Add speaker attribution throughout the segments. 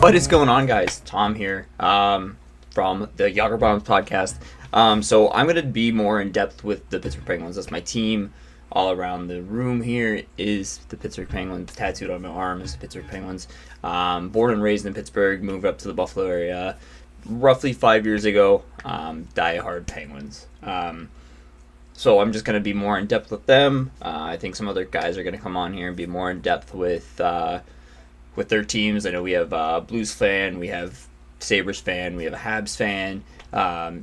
Speaker 1: What is going on, guys? Tom here from the Yager Bombs podcast. So I'm going to be more in depth with the Pittsburgh Penguins. That's my team. All around the room here is the Pittsburgh Penguins. Tattooed on my arm is the Pittsburgh Penguins. Born and raised in Pittsburgh, moved up to the Buffalo area roughly 5 years ago. Die-hard Penguins. So I'm just going to be more in depth with them. I think some other guys are going to come on here and be more in depth with their teams. I know we have a Blues fan, we have Sabres fan, we have a Habs fan.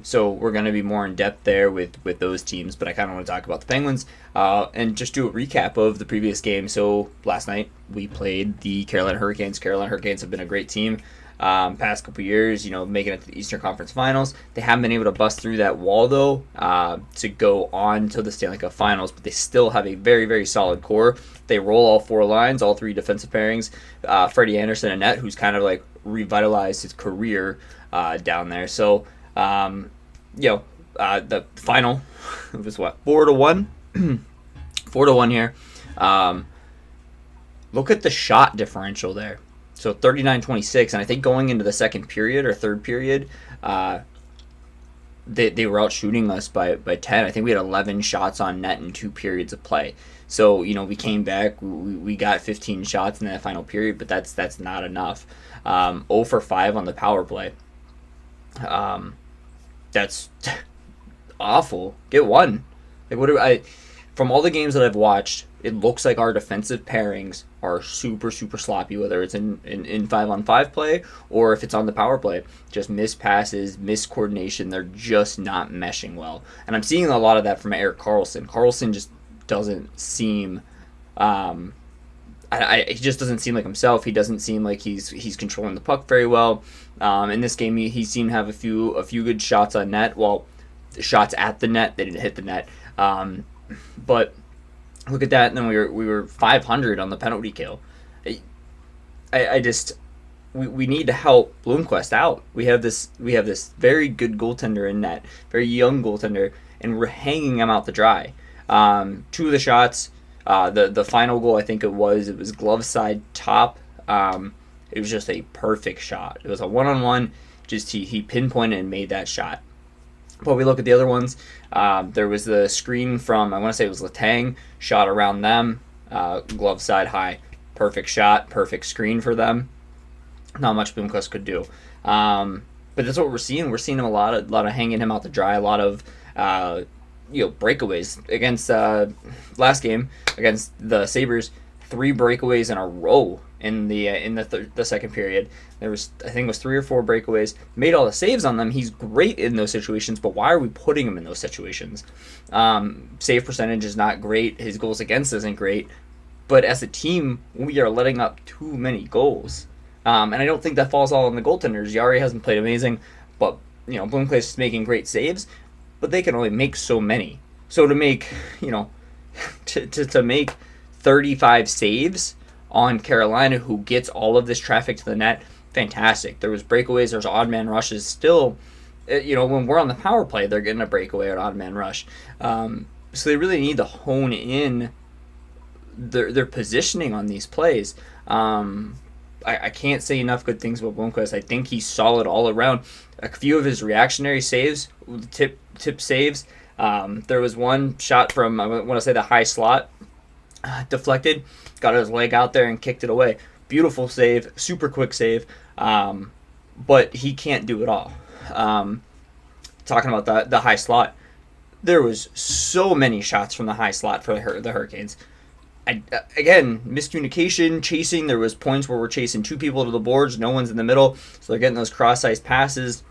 Speaker 1: So we're going to be more in depth there with those teams, but I kind of want to talk about the Penguins and just do a recap of the previous game. So last night we played the Carolina Hurricanes. Carolina Hurricanes have been a great team past couple years, making it to the Eastern Conference Finals. They haven't been able to bust through that wall, though, to go on to the Stanley Cup Finals, but they still have a very, very solid core. They roll all four lines, all three defensive pairings. Freddie Andersen and net, who's kind of like revitalized his career down there. So, the final was what, 4-1? 4-1 here. Look at the shot differential there. So 39-26, and I think going into the second period or third period, they were out shooting us by 10. I think we had 11 shots on net in 2 periods of play. So, we came back, we got 15 shots in that final period, but that's not enough. 0 for 5 on the power play. That's awful. Get one. Like, from all the games that I've watched, it looks like our defensive pairings are super, super sloppy, whether it's in 5-on-5 play or if it's on the power play. Just missed passes, missed coordination. They're just not meshing well. And I'm seeing a lot of that from Erik Karlsson. Karlsson just doesn't seem... he just doesn't seem like himself. He doesn't seem like he's controlling the puck very well. In this game, he seemed to have a few good shots on net. Well, shots at the net. They didn't hit the net. But... look at that, and then we were 500 on the penalty kill. We need to help Blomqvist out. We have this very good goaltender in net, very young goaltender, and we're hanging him out to dry. 2 of the shots, the final goal, I think it was glove side top. It was just a perfect shot. It was a 1-on-1. Just he pinpointed and made that shot. But we look at the other ones. There was the screen from, I want to say it was Letang, shot around them, glove side high. Perfect shot, perfect screen for them. Not much Blomqvist could do. But that's what we're seeing. We're seeing him a lot of hanging him out to dry, a lot of breakaways. Against last game, against the Sabres, 3 breakaways in a row in the second period. There was, I think it was 3 or 4 breakaways. Made all the saves on them. He's great in those situations, but why are we putting him in those situations? Save percentage is not great. His goals against isn't great. But as a team, we are letting up too many goals. And I don't think that falls all on the goaltenders. Yari hasn't played amazing, but Blomqvist is making great saves, but they can only make so many. So to make, to make 35 saves on Carolina, who gets all of this traffic to the net, fantastic. There was breakaways, there's odd man rushes. Still, when we're on the power play, they're getting a breakaway or an odd man rush. So they really need to hone in their positioning on these plays. I can't say enough good things about Blomqvist. I think he's solid all around. A few of his reactionary saves, tip saves. There was one shot from, I want to say, the high slot, deflected, got his leg out there and kicked it away. Beautiful save, super quick save, but he can't do it all. Talking about the high slot, there was so many shots from the high slot for the Hurricanes. Again, miscommunication, chasing. There was points where we're chasing 2 people to the boards, no one's in the middle, so they're getting those cross-ice passes.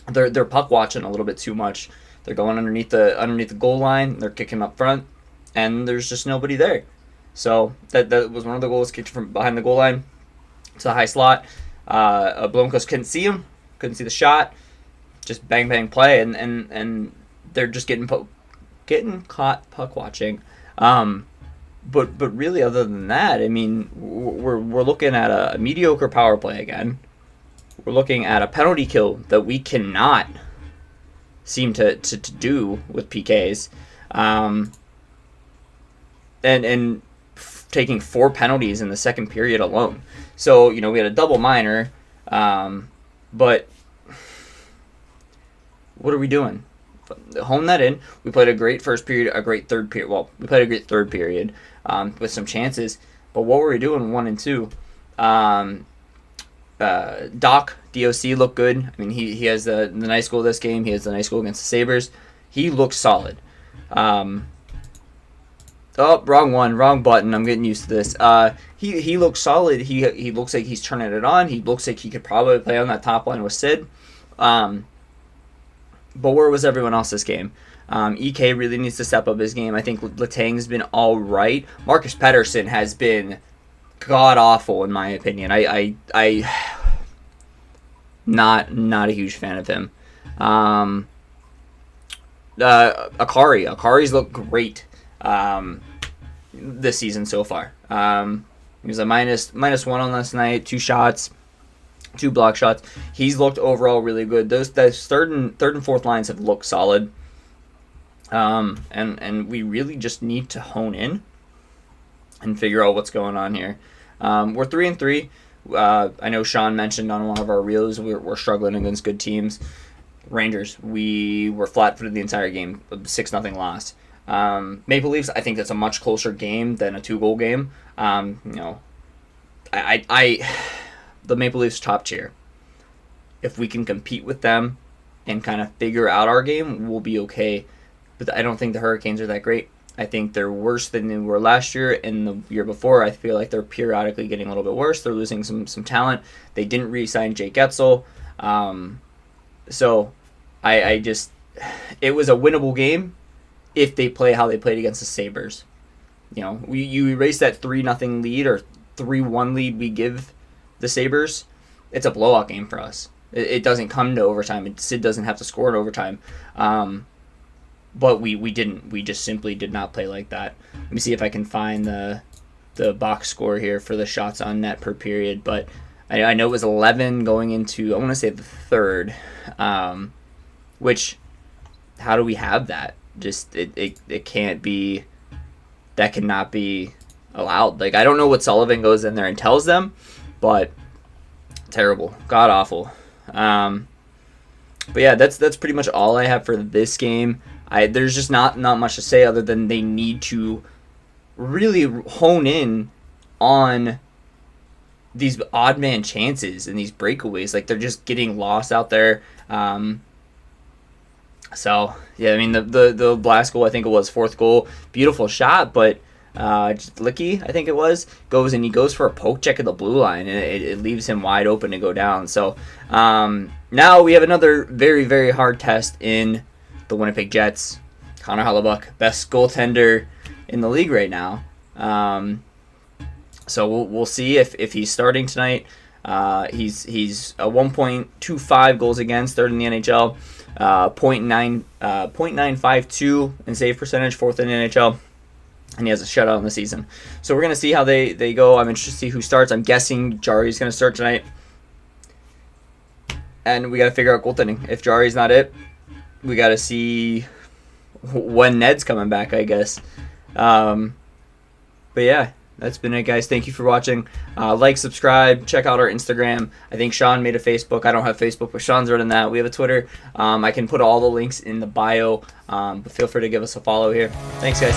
Speaker 1: They're puck watching a little bit too much. They're going underneath the goal line. They're kicking up front, and there's just nobody there. So that was one of the goals, kicked from behind the goal line to the high slot. Blomqvist couldn't see him, couldn't see the shot. Just bang bang play, and they're just getting caught puck watching. But really, other than that, I mean, we're looking at a mediocre power play again. We're looking at a penalty kill that we cannot seem to do with PKs. And taking 4 penalties in the second period alone. So, we had a double minor, But what are we doing? Hone that in. We played a great first period, a great third period. Well, we played a great third period with some chances. But what were we doing 1 and 2? DOC looked good. I mean, he has the nice goal this game. He has the nice goal against the Sabres. He looks solid. Oh, wrong button. I'm getting used to this. He looks solid. He looks like he's turning it on. He looks like he could probably play on that top line with Sid. But where was everyone else this game? EK really needs to step up his game. I think Letang's been all right. Marcus Pettersson has been god awful in my opinion. I not a huge fan of him. Akari's looked great this season so far. He was a minus one on last night, 2 shots, 2 block shots. He's looked overall really good. Those third and fourth lines have looked solid. And we really just need to hone in and figure out what's going on here. We're 3 and 3. I know Sean mentioned on one of our reels we're struggling against good teams. Rangers, we were flat-footed the entire game, 6-0 loss. Maple Leafs, I think that's a much closer game than a 2-goal game. The Maple Leafs top tier. If we can compete with them and kind of figure out our game, we'll be okay. But I don't think the Hurricanes are that great. I think they're worse than they were last year and the year before. I feel like they're periodically getting a little bit worse. They're losing some talent. They didn't re-sign Jake Getsel. So I just, it was a winnable game if they play how they played against the Sabres. You know, you erase that 3-0 lead or 3-1 lead we give the Sabres, it's a blowout game for us. It doesn't come to overtime. Sid doesn't have to score in overtime. But we didn't. We just simply did not play like that. Let me see if I can find the box score here for the shots on net per period. But I know it was 11 going into, I want to say, the third. Which, how do we have that? Just, it can't be, that cannot be allowed. Like, I don't know what Sullivan goes in there and tells them, but terrible. God awful. But yeah, that's pretty much all I have for this game. There's just not much to say other than they need to really hone in on these odd man chances and these breakaways. Like, they're just getting lost out there. So yeah, I mean the last goal, I think it was 4th goal, beautiful shot, but Licky, I think it was, goes for a poke check at the blue line, and it leaves him wide open to go down. So now we have another very, very hard test in the Winnipeg Jets. Connor Hellebuyck, best goaltender in the league right now. So we'll see if he's starting tonight. He's a 1.25 goals against, third in the NHL. 0.952 in save percentage, 4th in the NHL. And he has a shutout in the season. So we're going to see how they go. I'm interested to see who starts. I'm guessing Jari's going to start tonight. And we got to figure out goaltending. If Jari's not it, we got to see when Ned's coming back, I guess. But yeah, that's been it, guys. Thank you for watching. Like, subscribe, check out our Instagram. I think Sean made a Facebook. I don't have Facebook, but Sean's running that. We have a Twitter. I can put all the links in the bio, but feel free to give us a follow here. Thanks, guys.